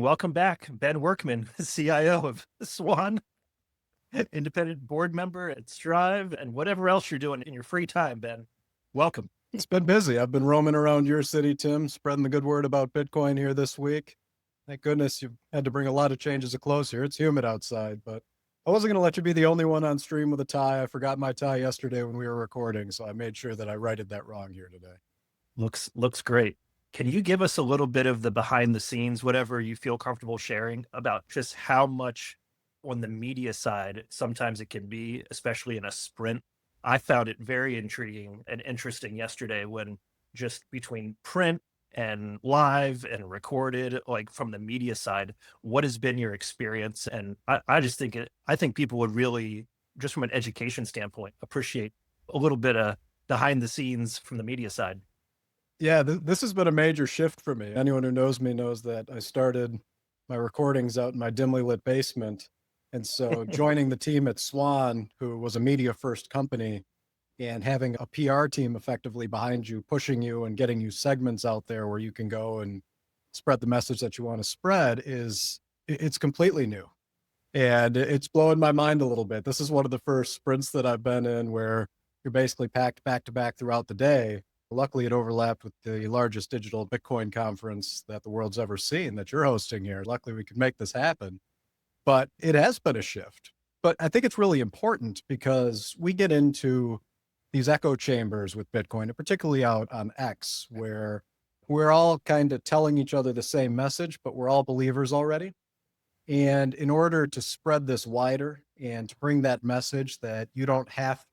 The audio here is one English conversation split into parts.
Welcome back, Ben Workman, CIO of Swan, independent board member at Strive, and whatever else you're doing in your free time, Ben. Welcome. It's been busy. I've been roaming around your city, Tim, spreading the good word about Bitcoin here this week. Thank goodness you had to bring a lot of changes of clothes here. It's humid outside, but I wasn't going to let you be the only one on stream with a tie. I forgot my tie yesterday when we were recording, so I made sure that I righted that wrong here today. Looks great. Can you give us a little bit of the behind the scenes, whatever you feel comfortable sharing, about just how much on the media side sometimes it can be, especially in a sprint? I found it very intriguing and interesting yesterday when just between print and live and recorded, like from the media side, what has been your experience? And I just think I think people would really, just from an education standpoint, appreciate a little bit of behind the scenes from the media side. Yeah, this has been a major shift for me. Anyone who knows me knows that I started my recordings out in my dimly lit basement. And so joining the team at Swan, who was a media first company, and having a PR team effectively behind you, pushing you and getting you segments out there where you can go and spread the message that you want to spread it's completely new. And it's blowing my mind a little bit. This is one of the first sprints that I've been in where you're basically packed back to back throughout the day. Luckily, it overlapped with the largest digital Bitcoin conference that the world's ever seen that you're hosting here. Luckily, we could make this happen. But it has been a shift. But I think it's really important because we get into these echo chambers with Bitcoin, and particularly out on X, where we're all kind of telling each other the same message, but we're all believers already. And in order to spread this wider and to bring that message that you don't have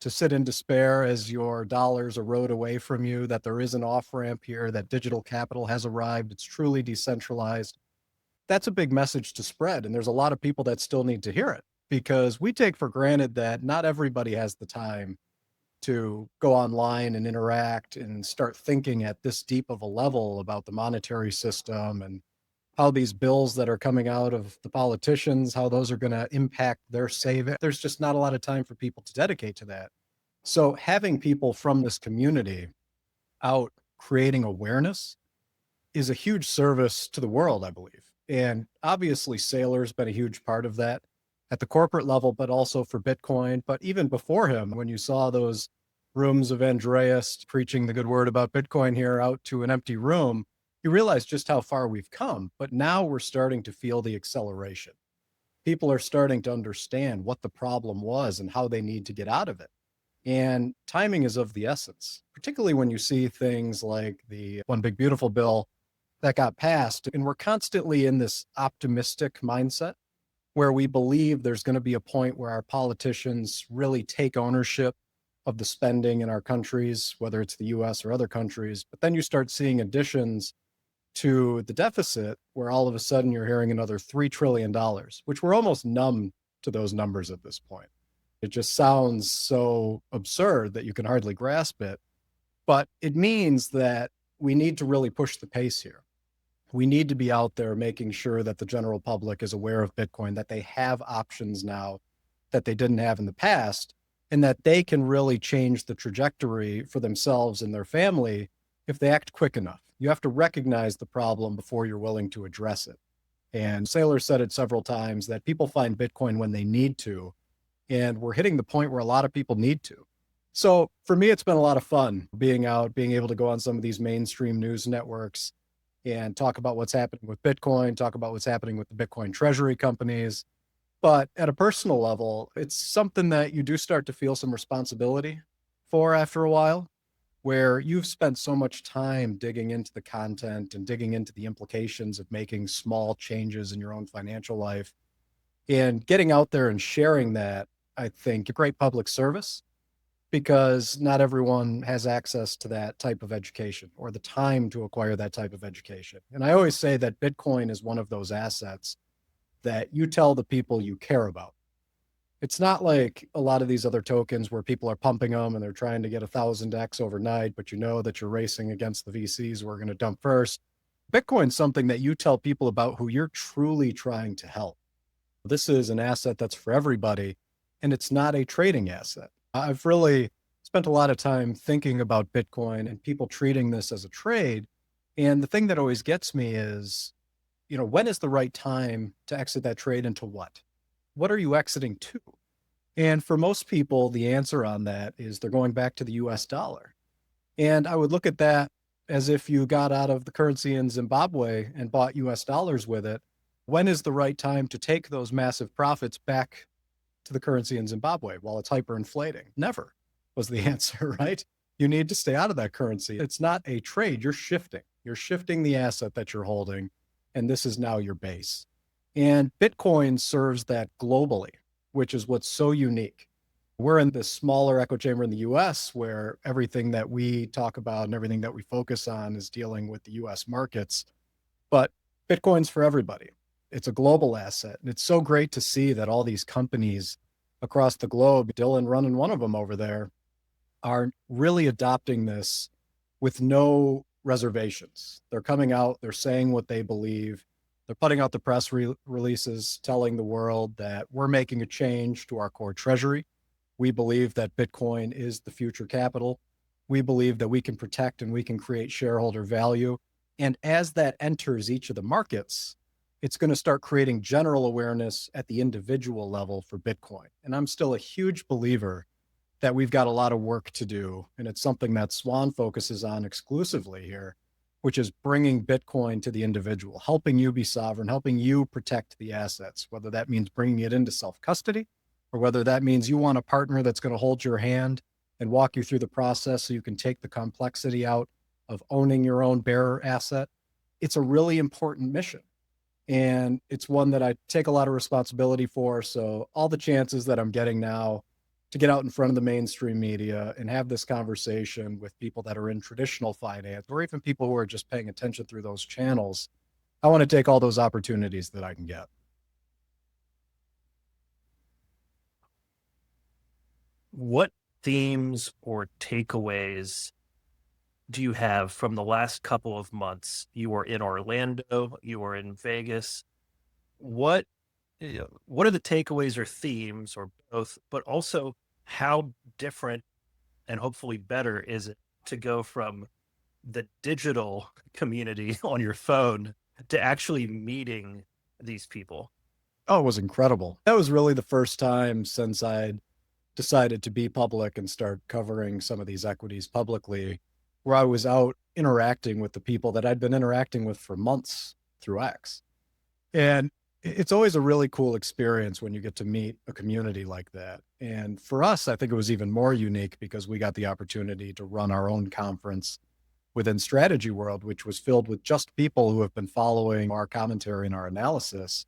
to sit in despair as your dollars erode away from you, that there is an off ramp here, that digital capital has arrived, it's truly decentralized. That's a big message to spread. And there's a lot of people that still need to hear it because we take for granted that not everybody has the time to go online and interact and start thinking at this deep of a level about the monetary system and how these bills that are coming out of the politicians, how those are going to impact their saving. There's just not a lot of time for people to dedicate to that. So having people from this community out creating awareness is a huge service to the world, I believe. And obviously, Saylor's been a huge part of that at the corporate level, but also for Bitcoin. But even before him, when you saw those rooms of Andreas preaching the good word about Bitcoin here out to an empty room, you realize just how far we've come. But now we're starting to feel the acceleration. People are starting to understand what the problem was and how they need to get out of it. And timing is of the essence, particularly when you see things like the One Big Beautiful Bill that got passed. And we're constantly in this optimistic mindset where we believe there's going to be a point where our politicians really take ownership of the spending in our countries, whether it's the US or other countries. But then you start seeing additions to the deficit where all of a sudden you're hearing another $3 trillion, which we're almost numb to those numbers at this point. It just sounds so absurd that you can hardly grasp it. But it means that we need to really push the pace here. We need to be out there making sure that the general public is aware of Bitcoin, that they have options now that they didn't have in the past, and that they can really change the trajectory for themselves and their family if they act quick enough. You have to recognize the problem before you're willing to address it. And Saylor said it several times that people find Bitcoin when they need to, and we're hitting the point where a lot of people need to. So for me, it's been a lot of fun being out, being able to go on some of these mainstream news networks and talk about what's happening with Bitcoin, talk about what's happening with the Bitcoin treasury companies. But at a personal level, it's something that you do start to feel some responsibility for after a while, where you've spent so much time digging into the content and digging into the implications of making small changes in your own financial life and getting out there and sharing that. I think a great public service because not everyone has access to that type of education or the time to acquire that type of education. And I always say that Bitcoin is one of those assets that you tell the people you care about. It's not like a lot of these other tokens where people are pumping them and they're trying to get 1,000x overnight, but you know that you're racing against the VCs who are going to dump first. Bitcoin's something that you tell people about who you're truly trying to help. This is an asset that's for everybody, and it's not a trading asset. I've really spent a lot of time thinking about Bitcoin and people treating this as a trade. And the thing that always gets me is when is the right time to exit that trade into what? What are you exiting to? And for most people, the answer on that is they're going back to the US dollar. And I would look at that as if you got out of the currency in Zimbabwe and bought US dollars with it. When is the right time to take those massive profits back to the currency in Zimbabwe while it's hyperinflating? Never was the answer, right? You need to stay out of that currency. It's not a trade, you're shifting. You're shifting the asset that you're holding, and this is now your base. And Bitcoin serves that globally, which is what's so unique. We're in this smaller echo chamber in the US where everything that we talk about and everything that we focus on is dealing with the US markets. But Bitcoin's for everybody. It's a global asset. And it's so great to see that all these companies across the globe, Dylan running one of them over there, are really adopting this with no reservations. They're coming out, they're saying what they believe. They're putting out the press releases telling the world that we're making a change to our core treasury. We believe that Bitcoin is the future capital. We believe that we can protect and we can create shareholder value. And as that enters each of the markets, it's going to start creating general awareness at the individual level for Bitcoin. And I'm still a huge believer that we've got a lot of work to do. And it's something that Swan focuses on exclusively here, which is bringing Bitcoin to the individual, helping you be sovereign, helping you protect the assets, whether that means bringing it into self-custody or whether that means you want a partner that's going to hold your hand and walk you through the process so you can take the complexity out of owning your own bearer asset. It's a really important mission. And it's one that I take a lot of responsibility for. So all the chances that I'm getting now to get out in front of the mainstream media and have this conversation with people that are in traditional finance or even people who are just paying attention through those channels, I want to take all those opportunities that I can get. What themes or takeaways do you have from the last couple of months? You were in Orlando, you were in Vegas. What what are the takeaways or themes or both, but also how different and hopefully better is it to go from the digital community on your phone to actually meeting these people? Oh, it was incredible. That was really the first time since I'd decided to be public and start covering some of these equities publicly, where I was out interacting with the people that I'd been interacting with for months through X. And it's always a really cool experience when you get to meet a community like that. And for us, I think it was even more unique because we got the opportunity to run our own conference within Strategy World, which was filled with just people who have been following our commentary and our analysis.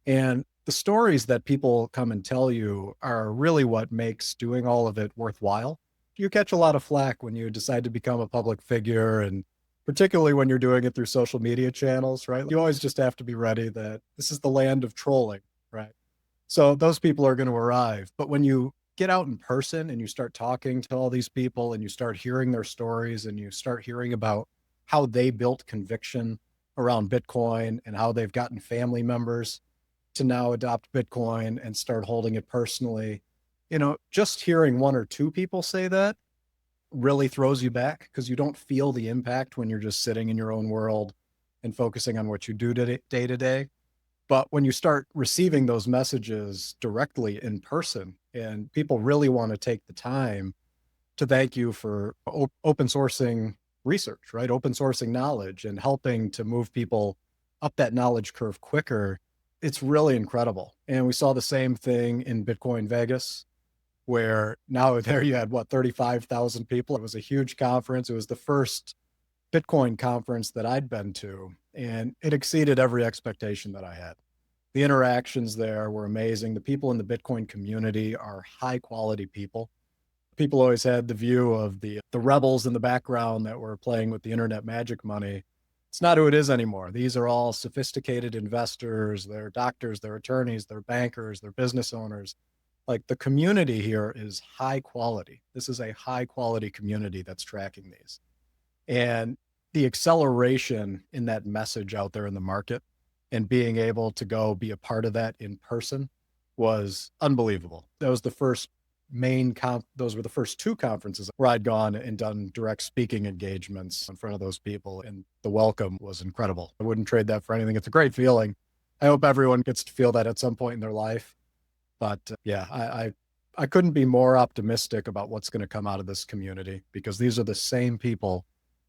And the stories that people come and tell you are really what makes doing all of it worthwhile. You catch a lot of flack when you decide to become a public figure, and particularly when you're doing it through social media channels, right? You always just have to be ready that this is the land of trolling, right? So those people are going to arrive. But when you get out in person and you start talking to all these people and you start hearing their stories and you start hearing about how they built conviction around Bitcoin and how they've gotten family members to now adopt Bitcoin and start holding it personally. Just hearing one or two people say that really throws you back because you don't feel the impact when you're just sitting in your own world and focusing on what you do day to day. But when you start receiving those messages directly in person and people really want to take the time to thank you for open sourcing research, right? Open sourcing knowledge and helping to move people up that knowledge curve quicker. It's really incredible. And we saw the same thing in Bitcoin Vegas, where now there you had 35,000 people. It was a huge conference. It was the first Bitcoin conference that I'd been to, and it exceeded every expectation that I had. The interactions there were amazing. The people in the Bitcoin community are high quality people. People always had the view of the rebels in the background that were playing with the internet magic money. It's not who it is anymore. These are all sophisticated investors. They're doctors, they're attorneys, they're bankers, they're business owners. Like, the community here is high quality. This is a high quality community that's tracking these. And the acceleration in that message out there in the market and being able to go be a part of that in person was unbelievable. That was the first those were the first two conferences where I'd gone and done direct speaking engagements in front of those people. And the welcome was incredible. I wouldn't trade that for anything. It's a great feeling. I hope everyone gets to feel that at some point in their life. But yeah, I couldn't be more optimistic about what's going to come out of this community, because these are the same people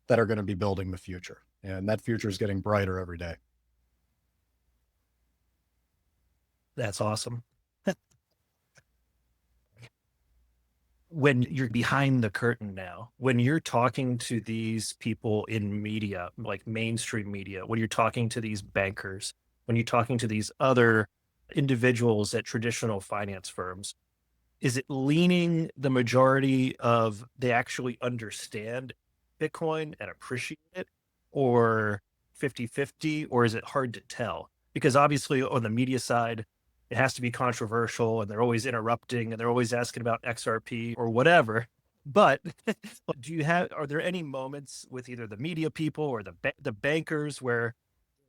that are going to be building the future. And that future is getting brighter every day. That's awesome. When you're behind the curtain now, when you're talking to these people in media, like mainstream media, when you're talking to these bankers, when you're talking to these other individuals at traditional finance firms, is it leaning the majority of they actually understand Bitcoin and appreciate it, or 50-50, or is it hard to tell? Because obviously on the media side, it has to be controversial and they're always interrupting and they're always asking about XRP or whatever. But are there any moments with either the media people or the bankers where,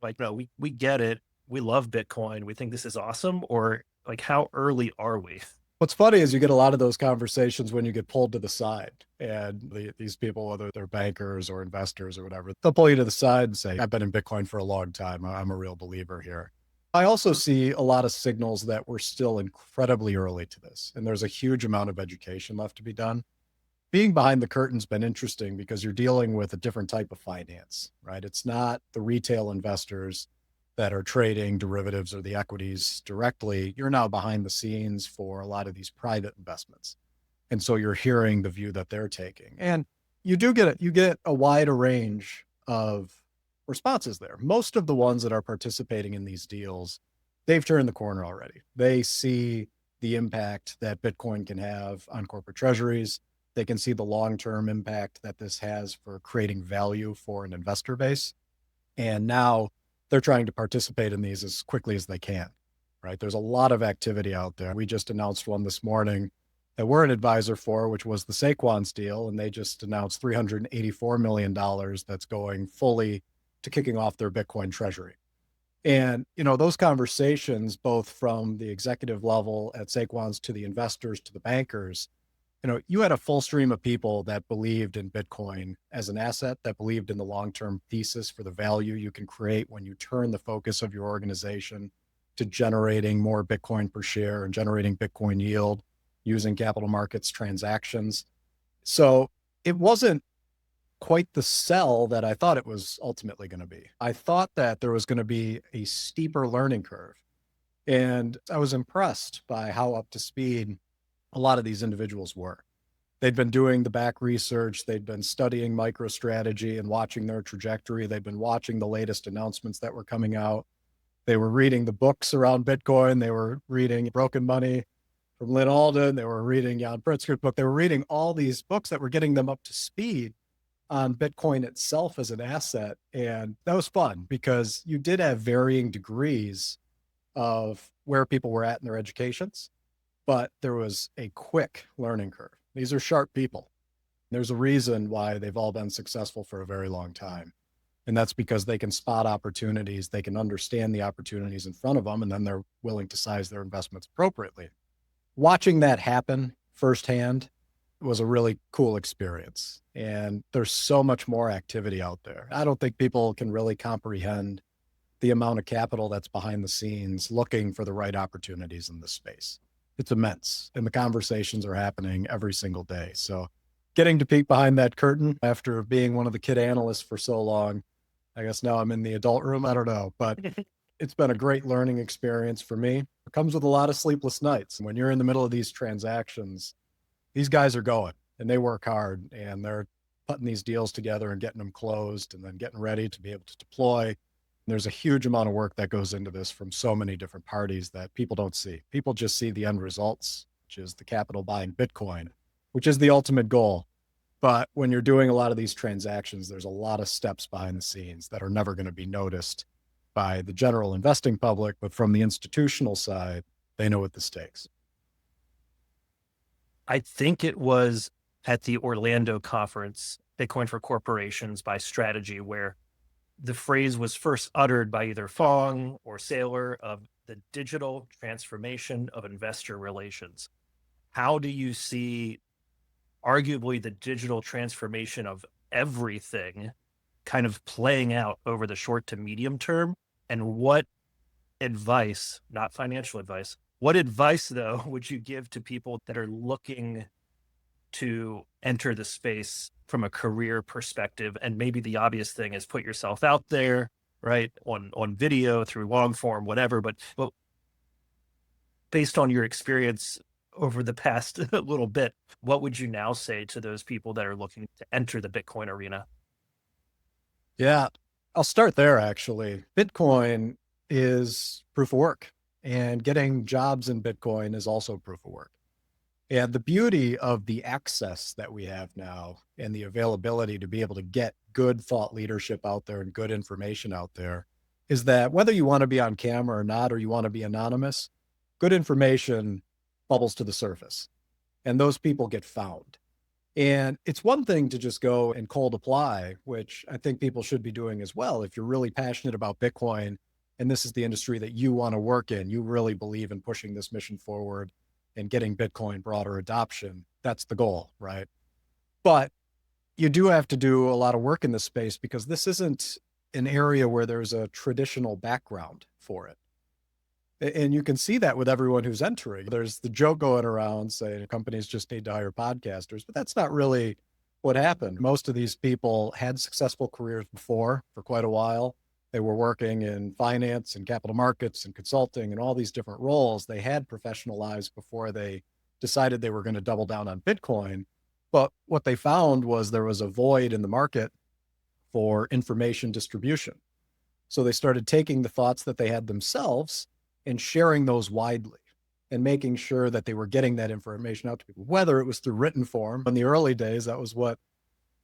like, no, we get it, we love Bitcoin, we think this is awesome, or like how early are we? What's funny is you get a lot of those conversations when you get pulled to the side, and these people, whether they're bankers or investors or whatever, they'll pull you to the side and say, I've been in Bitcoin for a long time. I'm a real believer here. I also see a lot of signals that we're still incredibly early to this, and there's a huge amount of education left to be done. Being behind the curtain's been interesting because you're dealing with a different type of finance, right? It's not the retail investors that are trading derivatives or the equities directly. You're now behind the scenes for a lot of these private investments. And so you're hearing the view that they're taking. And you get a wider range of responses there. Most of the ones that are participating in these deals, they've turned the corner already. They see the impact that Bitcoin can have on corporate treasuries. They can see the long-term impact that this has for creating value for an investor base. And now they're trying to participate in these as quickly as they can, right? There's a lot of activity out there. We just announced one this morning that we're an advisor for, which was the Sequans deal. And they just announced $384 million that's going fully to kicking off their Bitcoin treasury. And, those conversations, both from the executive level at Sequans to the investors to the bankers, you had a full stream of people that believed in Bitcoin as an asset, that believed in the long-term thesis for the value you can create when you turn the focus of your organization to generating more Bitcoin per share and generating Bitcoin yield using capital markets transactions. So it wasn't quite the sell that I thought it was ultimately going to be. I thought that there was going to be a steeper learning curve. And I was impressed by how up to speed a lot of these individuals were. They'd been doing the back research. They'd been studying MicroStrategy and watching their trajectory. They'd been watching the latest announcements that were coming out. They were reading the books around Bitcoin. They were reading Broken Money from Lynn Alden. They were reading Jan Pritzker's book. They were reading all these books that were getting them up to speed on Bitcoin itself as an asset. And that was fun because you did have varying degrees of where people were at in their educations, but there was a quick learning curve. These are sharp people. There's a reason why they've all been successful for a very long time. And that's because they can spot opportunities, they can understand the opportunities in front of them, and then they're willing to size their investments appropriately. Watching that happen firsthand was a really cool experience. And there's so much more activity out there. I don't think people can really comprehend the amount of capital that's behind the scenes looking for the right opportunities in this space. It's immense, and the conversations are happening every single day. So getting to peek behind that curtain after being one of the kid analysts for so long, I guess now I'm in the adult room. I don't know, but it's been a great learning experience for me. It comes with a lot of sleepless nights. When you're in the middle of these transactions, these guys are going and they work hard and they're putting these deals together and getting them closed and then getting ready to be able to deploy. There's a huge amount of work that goes into this from so many different parties that people don't see. People just see the end results, which is the capital buying Bitcoin, which is the ultimate goal. But when you're doing a lot of these transactions, there's a lot of steps behind the scenes that are never going to be noticed by the general investing public. But from the institutional side, they know what the stakes. I think it was at the Orlando conference, Bitcoin for Corporations by Strategy, where the phrase was first uttered by either Fong or Saylor of the digital transformation of investor relations. how do you see arguably the digital transformation of everything kind of playing out over the short to medium term? And what advice, not financial advice, what advice though would you give to people that are looking to enter the space from a career perspective? And maybe the obvious thing is put yourself out there, right? On video, through long form, whatever. But based on your experience over the past little bit, what would you now say to those people that are looking to enter the Bitcoin arena? Yeah, I'll start there actually. Bitcoin is proof of work, and getting jobs in Bitcoin is also proof of work. And the beauty of the access that we have now and the availability to be able to get good thought leadership out there and good information out there is that whether you want to be on camera or not, or you want to be anonymous, good information bubbles to the surface and those people get found. And it's one thing to just go and cold apply, which I think people should be doing as well. If you're really passionate about Bitcoin and this is the industry that you want to work in, you really believe in pushing this mission forward and getting Bitcoin broader adoption. That's the goal, right? But you do have to do a lot of work in this space because this isn't an area where there's a traditional background for it. And you can see that with everyone who's entering. There's the joke going around saying companies just need to hire podcasters, but that's not really what happened. Most of these people had successful careers before for quite a while. They were working in finance and capital markets and consulting and all these different roles. They had professional lives before they decided they were going to double down on Bitcoin. But what they found was there was a void in the market for information distribution. So they started taking the thoughts that they had themselves and sharing those widely and making sure that they were getting that information out to people, whether it was through written form. In the early days, that was what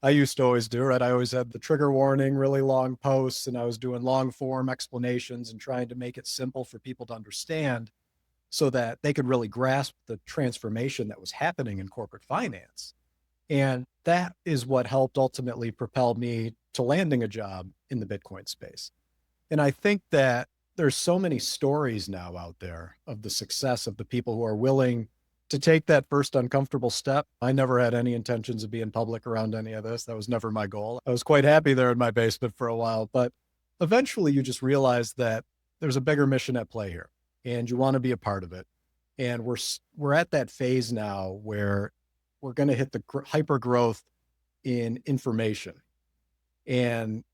I used to always do, right? I always had the trigger warning, really long posts, and I was doing long form explanations and trying to make it simple for people to understand so that they could really grasp the transformation that was happening in corporate finance. And that is what helped ultimately propel me to landing a job in the Bitcoin space. And I think that there's so many stories now out there of the success of the people who are willing to take that first uncomfortable step. I never had any intentions of being public around any of this. That was never my goal. I was quite happy there in my basement for a while, but eventually you just realize that there's a bigger mission at play here and you want to be a part of it. And we're at that phase now where we're going to hit the hyper growth in information. And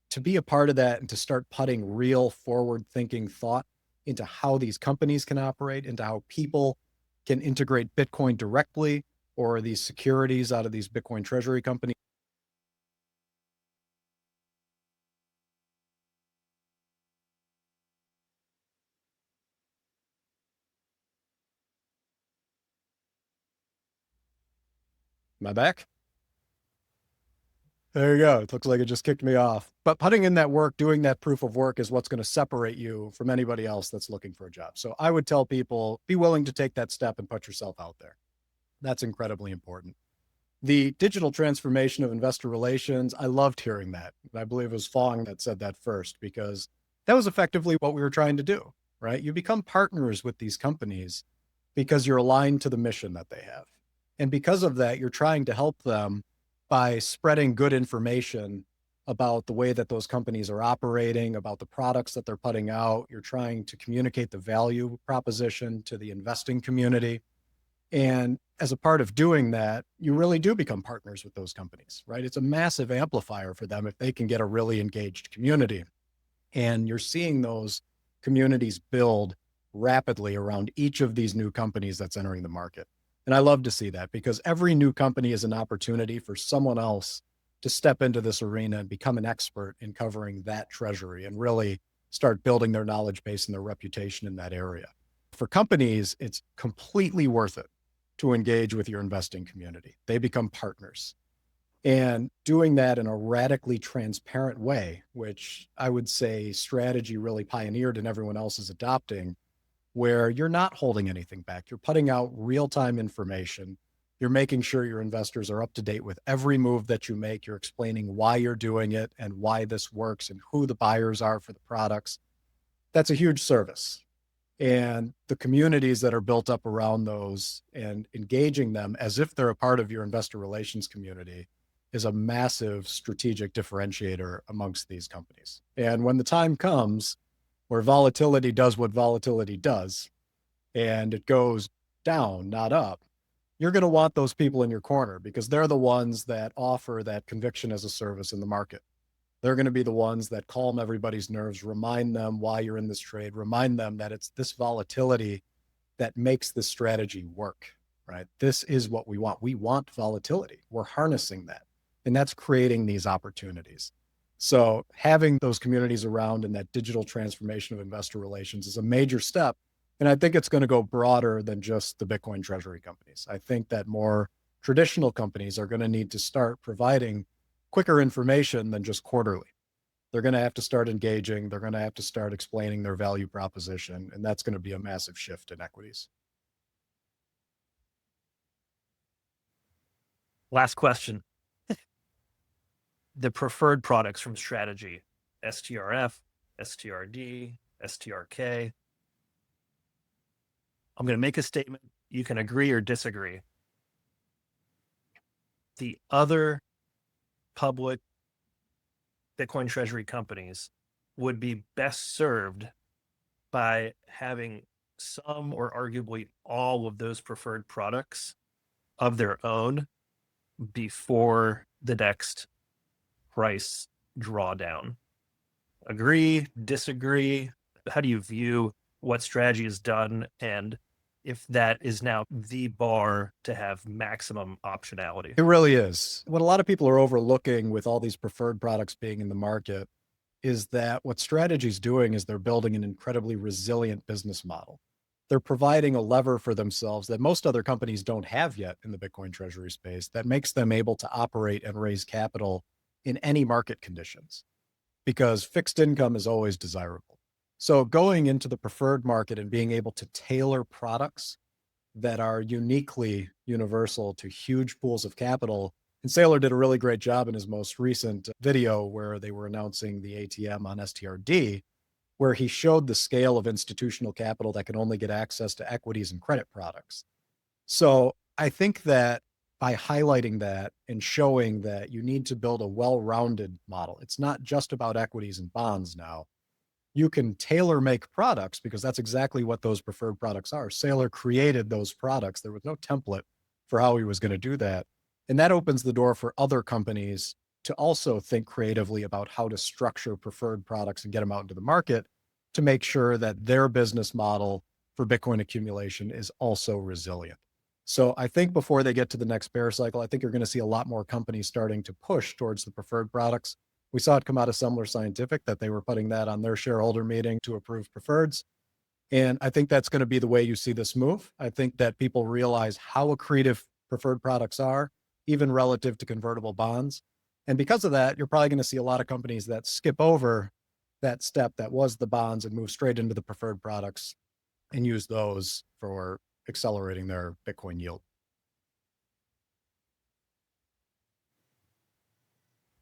to be a part of that and to start putting real forward thinking thought into how these companies can operate, into how people can integrate Bitcoin directly or these securities out of these Bitcoin treasury companies. Am I back? There you go. It looks like it just kicked me off. But putting in that work, doing that proof of work is what's going to separate you from anybody else that's looking for a job. So I would tell people, be willing to take that step and put yourself out there. That's incredibly important. The digital transformation of investor relations, I loved hearing that. I believe it was Fong that said that first, because that was effectively what we were trying to do, right? You become partners with these companies because you're aligned to the mission that they have. And because of that, you're trying to help them by spreading good information about the way that those companies are operating, about the products that they're putting out. You're trying to communicate the value proposition to the investing community. And as a part of doing that, you really do become partners with those companies, right? It's a massive amplifier for them if they can get a really engaged community. And you're seeing those communities build rapidly around each of these new companies that's entering the market. And I love to see that because every new company is an opportunity for someone else to step into this arena and become an expert in covering that treasury and really start building their knowledge base and their reputation in that area. For companies, it's completely worth it to engage with your investing community. They become partners. And doing that in a radically transparent way, which I would say strategy really pioneered and everyone else is adopting, where you're not holding anything back. You're putting out real-time information. You're making sure your investors are up to date with every move that you make. You're explaining why you're doing it and why this works and who the buyers are for the products. That's a huge service. And the communities that are built up around those and engaging them as if they're a part of your investor relations community is a massive strategic differentiator amongst these companies. And when the time comes where volatility does what volatility does and it goes down, not up, you're going to want those people in your corner because they're the ones that offer that conviction as a service in the market. They're going to be the ones that calm everybody's nerves, remind them why you're in this trade, remind them that it's this volatility that makes this strategy work, right? This is what we want. We want volatility. We're harnessing that. And that's creating these opportunities. So having those communities around and that digital transformation of investor relations is a major step. And I think it's going to go broader than just the Bitcoin treasury companies. I think that more traditional companies are going to need to start providing quicker information than just quarterly. They're going to have to start engaging. They're going to have to start explaining their value proposition. And that's going to be a massive shift in equities. Last question. The preferred products from strategy, STRF, STRD, STRK. I'm going to make a statement. You can agree or disagree. The other public Bitcoin treasury companies would be best served by having some or arguably all of those preferred products of their own before the next price drawdown. Agree, disagree? How do you view what strategy is done and if that is now the bar to have maximum optionality? It really is. What a lot of people are overlooking with all these preferred products being in the market is that what strategy is doing is they're building an incredibly resilient business model. They're providing a lever for themselves that most other companies don't have yet in the Bitcoin treasury space that makes them able to operate and raise capital in any market conditions because fixed income is always desirable. So going into the preferred market and being able to tailor products that are uniquely universal to huge pools of capital. And Saylor did a really great job in his most recent video where they were announcing the ATM on STRD, where he showed the scale of institutional capital that can only get access to equities and credit products. So I think that by highlighting that and showing that you need to build a well-rounded model, it's not just about equities and bonds now. You can tailor make products because that's exactly what those preferred products are. Saylor created those products. There was no template for how he was going to do that. And that opens the door for other companies to also think creatively about how to structure preferred products and get them out into the market to make sure that their business model for Bitcoin accumulation is also resilient. So I think before they get to the next bear cycle, I think you're going to see a lot more companies starting to push towards the preferred products. We saw it come out of Semler Scientific that they were putting that on their shareholder meeting to approve preferreds. And I think that's going to be the way you see this move. I think that people realize how accretive preferred products are, even relative to convertible bonds. And because of that, you're probably going to see a lot of companies that skip over that step that was the bonds and move straight into the preferred products and use those for accelerating their Bitcoin yield.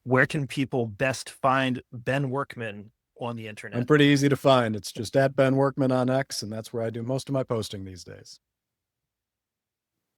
Where can people best find Ben Workman on the internet? I'm pretty easy to find. It's just at Ben Workman on X, and that's where I do most of my posting these days.